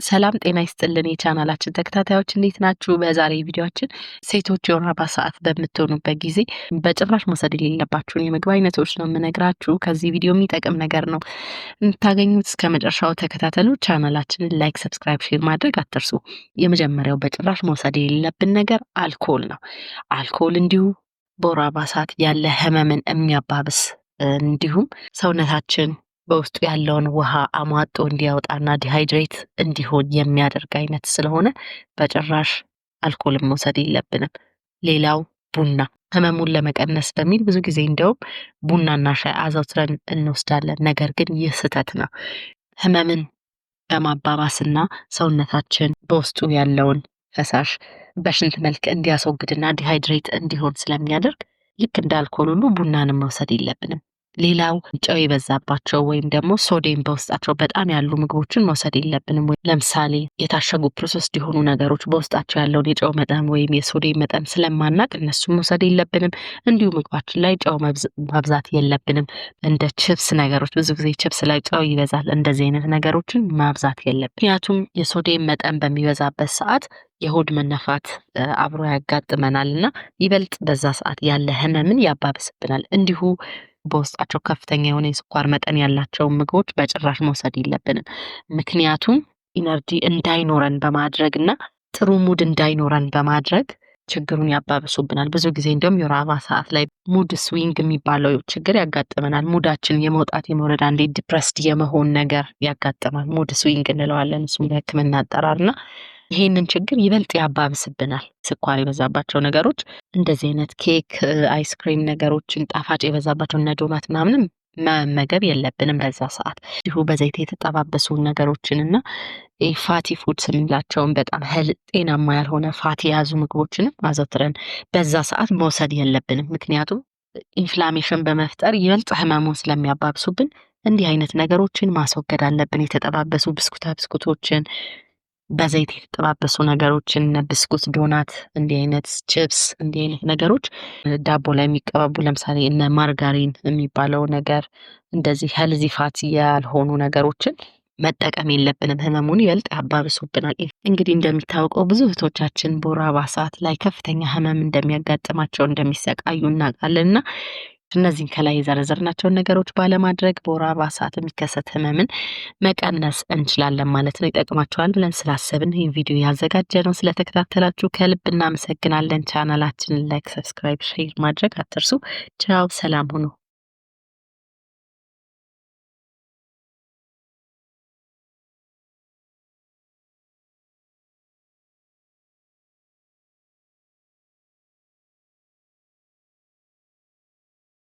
ሰላም ጤና ይስጥልን የቻናላችን ተከታታዮች እንዴት ናችሁ? በዛሬ ቪዲዮአችን ሴቶች የወር አበባ ሰዓት በምትሆኑበት ጊዜ በጭራሽ መውሰድ የሌለባችሁን የምግብ አይነቶች ነው የምነግራችሁ። ከዚህ ቪዲዮ የሚጠቅም ነገር ነው እንታገኙት። እስከ መጨረሻው ተከታተሉ። ቻናላችንን ላይክ፣ ሰብስክራይብ፣ ሼር ማድረግ አትርሱ። የመጀመሪያው በጭራሽ መውሰድ የሌለብን ነገር አልኮል ነው። አልኮል እንዲሁ በወር አበባ ሰዓት ያለ ህመምን የሚያባብስ እንዲሁም ሰውነታችን በውስጡ ያለውን ውሃ አሟጦ እንዲያወጣና ዲሃይድሬት እንዲሆን የሚያደርግ አይነት ስለሆነ በጭራሽ አልኮልን መውሰድ የለብንም። ሌላው ቡና ህመሙን ለመቀነስ በሚል ብዙ ጊዜ እንደውም ቡናና ሻይ አዘውትረን እንወስዳለን። ነገር ግን ይህ ስህተት ነው። ህመምን በማባባስና ሰውነታችን በውስጡ ያለውን ፈሳሽ በሽንት መልክ እንዲያስወግድና ዲሃይድሬት እንዲሆን ስለሚያደርግ ልክ እንደ አልኮል ሁሉ ቡናንም መውሰድ የለብንም። ሌላው ጨው የበዛባቸው ወይም ደግሞ ሶዲየም በውስጣቸው በጣም ያሉ ምግቦችን መውሰድ የለብንም። ለምሳሌ የታሸጉ ፕሮሰስድ የሆኑ ነገሮች በውስጣቸው ያለውን የጨው መጠን ወይም የሶዲየም መጠን ስለማናቅ እነሱን መውሰድ የለብንም። እንዲሁ ምግባችን ላይ ጨው ማብዛት የለብንም። እንደ ችፕስ ነገሮች ብዙ ጊዜ ችፕስ ላይ ጨው ይበዛል። እንደዚህ አይነት ነገሮችን ማብዛት የለብንም። ምክንያቱም የሶዲየም መጠን በሚበዛበት ሰዓት የሆድ መነፋት አብሮ ያጋጥመናል እና ይበልጥ በዛ ሰዓት ያለ ህመምን ያባብስብናል። እንዲሁ በውስጣቸው ከፍተኛ የሆነ የስኳር መጠን ያላቸው ምግቦች በጭራሽ መውሰድ የለብንም። ምክንያቱም ኢነርጂ እንዳይኖረን በማድረግ እና ጥሩ ሙድ እንዳይኖረን በማድረግ ችግሩን ያባብሱብናል። ብዙ ጊዜ እንደውም የወር አበባ ሰዓት ላይ ሙድ ስዊንግ የሚባለው ችግር ያጋጥመናል። ሙዳችን የመውጣት የመውረድ አንዴ ዲፕረስድ የመሆን ነገር ያጋጥማል። ሙድ ስዊንግ እንለዋለን እሱም በሕክምና አጠራርና ይሄንን ችግር ይበልጥ ያባብስብናል። ስኳር የበዛባቸው ነገሮች እንደዚህ አይነት ኬክ፣ አይስክሪም ነገሮችን ጣፋጭ የበዛባቸው እነ ዶናት ምናምንም መመገብ የለብንም በዛ ሰዓት። እንዲሁ በዘይት የተጠባበሱ ነገሮችን እና ፋቲ ፉድስ የምንላቸውን በጣም ጤናማ ያልሆነ ፋቲ የያዙ ምግቦችንም አዘውትረን በዛ ሰዓት መውሰድ የለብንም። ምክንያቱም ኢንፍላሜሽን በመፍጠር ይበልጥ ህመሙን ስለሚያባብሱብን እንዲህ አይነት ነገሮችን ማስወገድ አለብን። የተጠባበሱ ብስኩቶችን በዘይት የተጠባበሱ ነገሮችን ብስኩት፣ ዶናት፣ እንዲህ አይነት ቺፕስ፣ እንዲህ አይነት ነገሮች ዳቦ ላይ የሚቀባቡ ለምሳሌ እነ ማርጋሪን የሚባለው ነገር እንደዚህ ሄልዚ ፋት ያልሆኑ ነገሮችን መጠቀም የለብንም። ህመሙን ይበልጥ ያባብሱብናል። እንግዲህ እንደሚታወቀው ብዙ እህቶቻችን በወር አበባ ሰዓት ላይ ከፍተኛ ህመም እንደሚያጋጥማቸው እንደሚሰቃዩ እናውቃለንና እነዚህን ከላይ የዘረዘርናቸውን ነገሮች ባለማድረግ በወር አበባ ሰዓት የሚከሰት ህመምን መቀነስ እንችላለን ማለት ነው። ይጠቅማችኋል ብለን ስላሰብን ይህን ቪዲዮ ያዘጋጀነው። ስለተከታተላችሁ ከልብ እናመሰግናለን። ቻናላችንን ላይክ፣ ሰብስክራይብ፣ ሼር ማድረግ አትርሱ። ቻው፣ ሰላም ሁኑ።